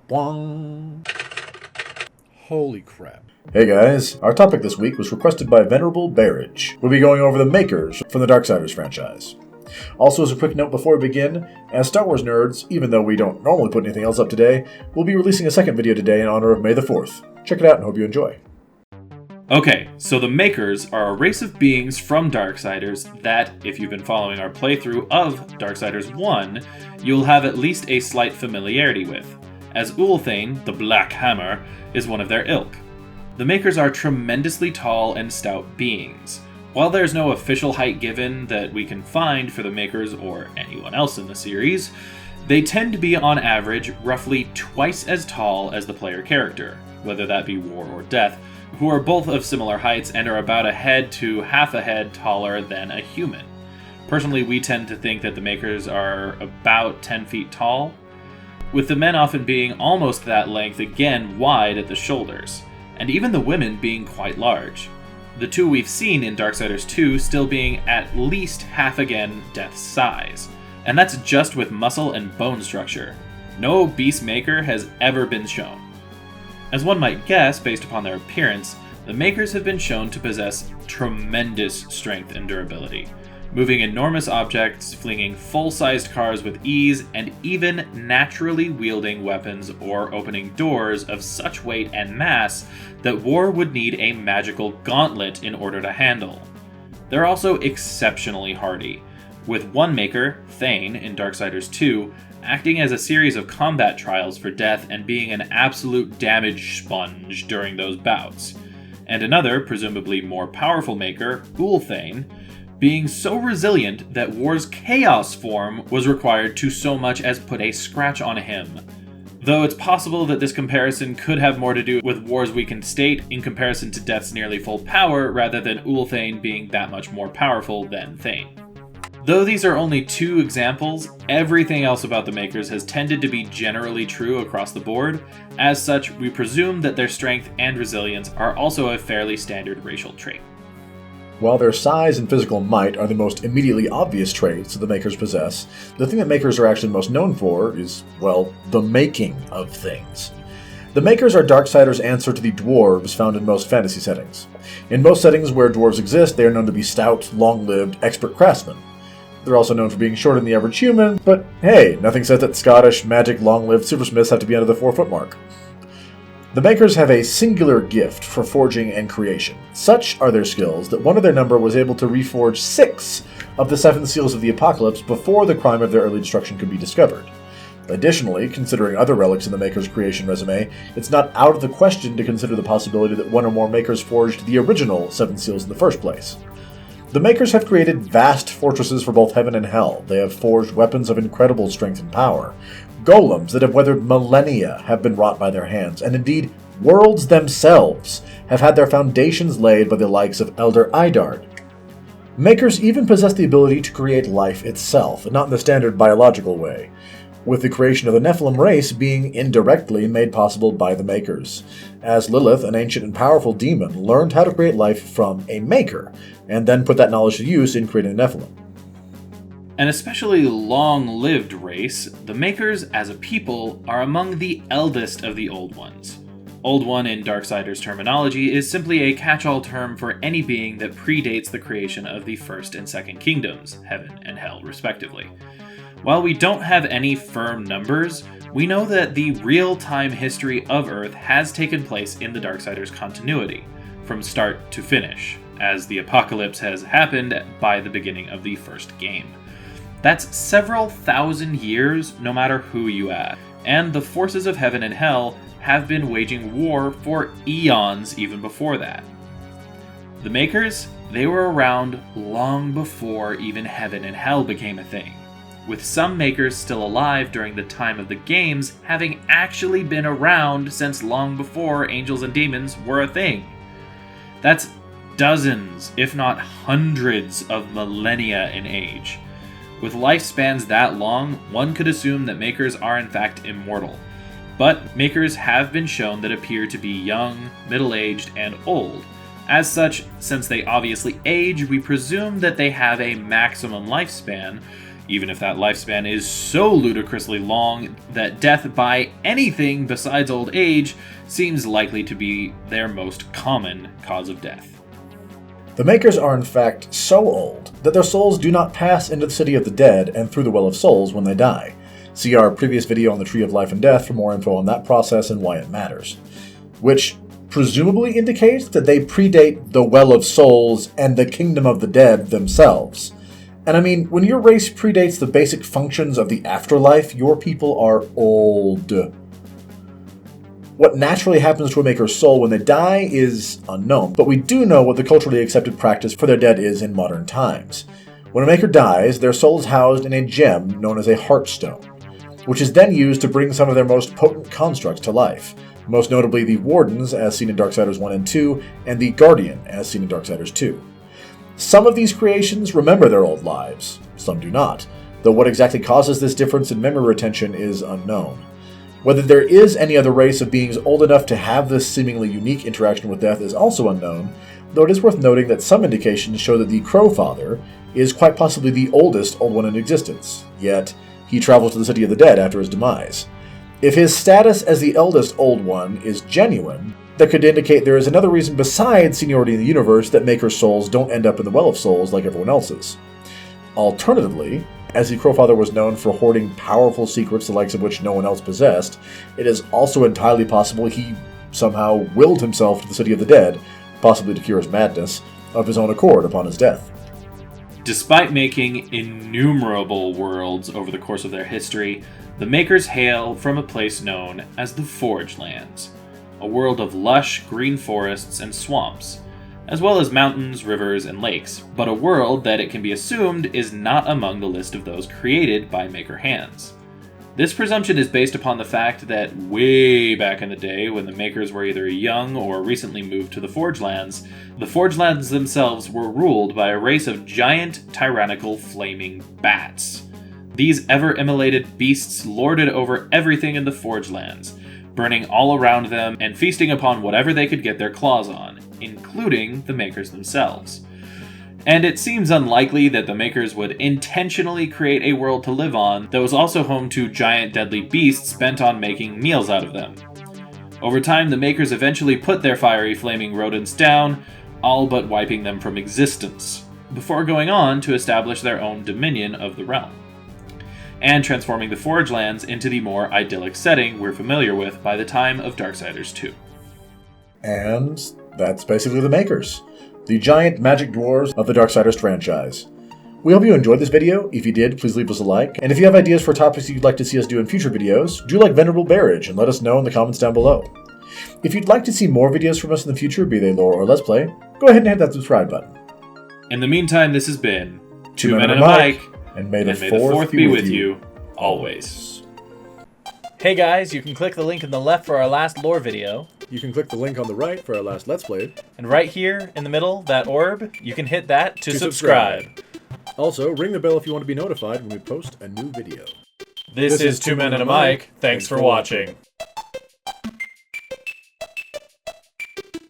Boing. Holy crap. Hey guys, our topic this week was requested by Venerable Barrage. We'll be going over the makers from the Darksiders franchise. Also, as a quick note before we begin, as Star Wars nerds, even though we don't normally put anything else up today, we'll be releasing a second video today in honor of May the 4th. Check it out and hope you enjoy. Okay, so the Makers are a race of beings from Darksiders that, if you've been following our playthrough of Darksiders 1, you'll have at least a slight familiarity with, as Ulthane, the Black Hammer, is one of their ilk. The Makers are tremendously tall and stout beings. While there's no official height given that we can find for the Makers or anyone else in the series, they tend to be on average roughly twice as tall as the player character, whether that be War or Death, who are both of similar heights and are about a head to half a head taller than a human. Personally, we tend to think that the Makers are about 10 feet tall, with the men often being almost that length, again wide at the shoulders, and even the women being quite large. The two we've seen in Darksiders 2 still being at least half again Death's size, and that's just with muscle and bone structure. No beast maker has ever been shown. As one might guess, based upon their appearance, the Makers have been shown to possess tremendous strength and durability, moving enormous objects, flinging full-sized cars with ease, and even naturally wielding weapons or opening doors of such weight and mass that War would need a magical gauntlet in order to handle. They're also exceptionally hardy, with one Maker, Thane, in Darksiders 2, acting as a series of combat trials for Death and being an absolute damage sponge during those bouts, and another, presumably more powerful Maker, Ulthane, being so resilient that War's Chaos form was required to so much as put a scratch on him. Though it's possible that this comparison could have more to do with War's weakened state in comparison to Death's nearly full power, rather than Ulthane being that much more powerful than Thane. Though these are only two examples, everything else about the Makers has tended to be generally true across the board. As such, we presume that their strength and resilience are also a fairly standard racial trait. While their size and physical might are the most immediately obvious traits that the Makers possess, the thing that Makers are actually most known for is, well, the making of things. The Makers are Darksiders' answer to the Dwarves found in most fantasy settings. In most settings where Dwarves exist, they are known to be stout, long-lived, expert craftsmen. They're also known for being shorter than the average human, but hey, nothing says that Scottish, magic, long-lived silversmiths have to be under the 4-foot mark. The Makers have a singular gift for forging and creation. Such are their skills that one of their number was able to reforge 6 of the 7 seals of the Apocalypse before the crime of their early destruction could be discovered. Additionally, considering other relics in the Makers' creation resume, it's not out of the question to consider the possibility that one or more Makers forged the original 7 seals in the first place. The Makers have created vast fortresses for both heaven and hell. They have forged weapons of incredible strength and power. Golems that have weathered millennia have been wrought by their hands, and indeed, worlds themselves have had their foundations laid by the likes of Elder Idard. Makers even possess the ability to create life itself, not in the standard biological way, with the creation of the Nephilim race being indirectly made possible by the Makers, as Lilith, an ancient and powerful demon, learned how to create life from a Maker, and then put that knowledge to use in creating the Nephilim. An especially long-lived race, the Makers, as a people, are among the eldest of the Old Ones. Old One in Darksiders terminology is simply a catch-all term for any being that predates the creation of the First and Second Kingdoms, Heaven and Hell respectively. While we don't have any firm numbers, we know that the real-time history of Earth has taken place in the Darksiders continuity, from start to finish, as the apocalypse has happened by the beginning of the first game. That's several thousand years, no matter who you ask, and the forces of heaven and hell have been waging war for eons even before that. The Makers, they were around long before even heaven and hell became a thing, with some Makers still alive during the time of the games having actually been around since long before angels and demons were a thing. That's dozens, if not hundreds, of millennia in age. With lifespans that long, one could assume that Makers are in fact immortal. But Makers have been shown that appear to be young, middle-aged, and old. As such, since they obviously age, we presume that they have a maximum lifespan, even if that lifespan is so ludicrously long that death by anything besides old age seems likely to be their most common cause of death. The Makers are in fact so old that their souls do not pass into the City of the Dead and through the Well of Souls when they die. See our previous video on the Tree of Life and Death for more info on that process and why it matters. Which presumably indicates that they predate the Well of Souls and the Kingdom of the Dead themselves. And I mean, when your race predates the basic functions of the afterlife, your people are old. What naturally happens to a Maker's soul when they die is unknown, but we do know what the culturally accepted practice for their dead is in modern times. When a Maker dies, their soul is housed in a gem known as a Heartstone, which is then used to bring some of their most potent constructs to life, most notably the Wardens, as seen in Darksiders 1 and 2, and the Guardian, as seen in Darksiders 2. Some of these creations remember their old lives, some do not, though what exactly causes this difference in memory retention is unknown. Whether there is any other race of beings old enough to have this seemingly unique interaction with death is also unknown, though it is worth noting that some indications show that the Crowfather is quite possibly the oldest Old One in existence, yet he travels to the City of the Dead after his demise. If his status as the eldest Old One is genuine, that could indicate there is another reason besides seniority in the universe that Maker's souls don't end up in the Well of Souls like everyone else's. Alternatively, as the Crowfather was known for hoarding powerful secrets the likes of which no one else possessed, it is also entirely possible he somehow willed himself to the City of the Dead, possibly to cure his madness, of his own accord upon his death. Despite making innumerable worlds over the course of their history, the Makers hail from a place known as the Forge Lands, a world of lush green forests and swamps, as well as mountains, rivers, and lakes, but a world that it can be assumed is not among the list of those created by Maker hands. This presumption is based upon the fact that way back in the day, when the Makers were either young or recently moved to the Forge Lands, the Forge Lands themselves were ruled by a race of giant, tyrannical, flaming bats. These ever-immolated beasts lorded over everything in the Forge Lands, burning all around them and feasting upon whatever they could get their claws on, including the Makers themselves. And it seems unlikely that the Makers would intentionally create a world to live on that was also home to giant deadly beasts bent on making meals out of them. Over time, the Makers eventually put their fiery flaming rodents down, all but wiping them from existence, before going on to establish their own dominion of the realm, and transforming the Forge Lands into the more idyllic setting we're familiar with by the time of Darksiders 2. And that's basically the Makers, the giant magic dwarves of the Darksiders franchise. We hope you enjoyed this video. If you did, please leave us a like. And if you have ideas for topics you'd like to see us do in future videos, do like Venerable Barrage and let us know in the comments down below. If you'd like to see more videos from us in the future, be they lore or let's play, go ahead and hit that subscribe button. In the meantime, this has been Two Men and a Mic, and may the and may the fourth be with you always. Hey guys, you can click the link in the left for our last lore video, You can click the link on the right for our last Let's Play. and right here in the middle, that orb, you can hit that to subscribe. Also, ring the bell if you want to be notified when we post a new video. This is Two Men and a Mic. Thanks for watching.